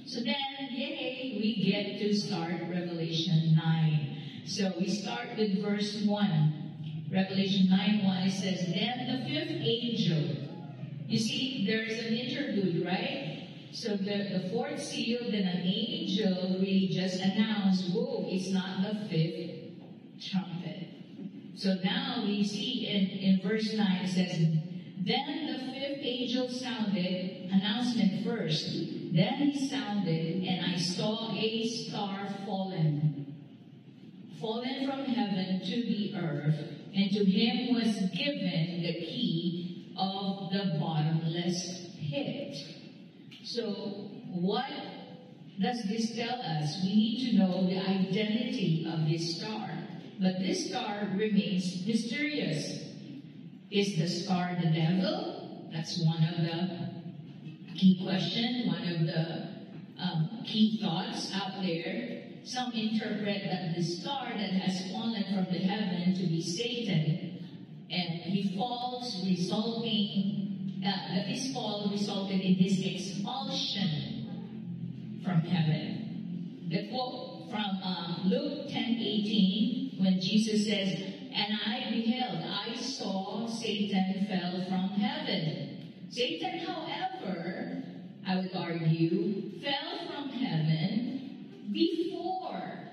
So then, yay, we get to start Revelation 9. So we start with verse 1. Revelation 9:1, it says, "Then the fifth angel," you see, there's an interlude, right? So the fourth seal, then an angel really just announced, whoa, it's not the fifth trumpet. So now we see in verse 9, it says, "Then the fifth angel sounded," announcement first, "Then he sounded, and I saw a star fallen from heaven to the earth, and to him was given the key of the bottomless pit." So what does this tell us? We need to know the identity of this star. But this star remains mysterious. Is the star the devil? That's one of the key questions, one of the key thoughts out there. Some interpret that the star that has fallen from the heaven to be Satan, and he falls, his fall resulted in his expulsion from heaven. The quote from Luke 10:18, when Jesus says, "And I beheld, I saw Satan fell from heaven." Satan, however, I would argue, fell from heaven before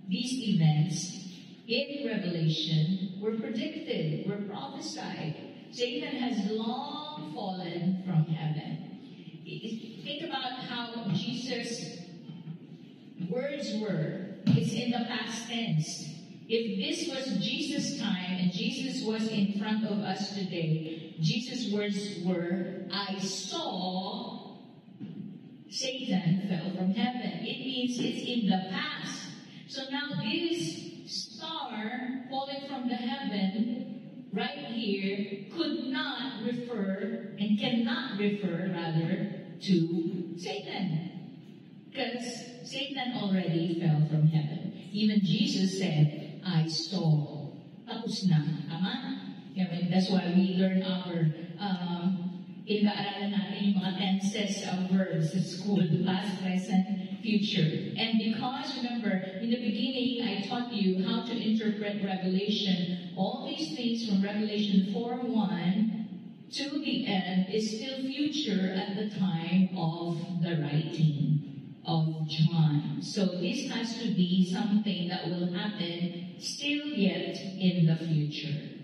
these events in Revelation were predicted, were prophesied. Satan has long fallen from heaven. Think about how Jesus' words were. It's in the past tense. If this was Jesus' time and Jesus was in front of us today, Jesus' words were, "I saw Satan fell from heaven." It means it's in the past. So now this star falling from the heaven right here could not refer, and cannot refer rather, to Satan. Because Satan already fell from heaven. Even Jesus said, "I saw." Tapos na. Tama? That's why we learn our, inaaralan natin yung mga tenses of verbs at school, past, present, future. And because, remember, in the beginning, I taught you how to interpret Revelation. All these things from Revelation 4:1 to the end is still future at the time of the writing of John. So this has to be something that will happen still yet in the future.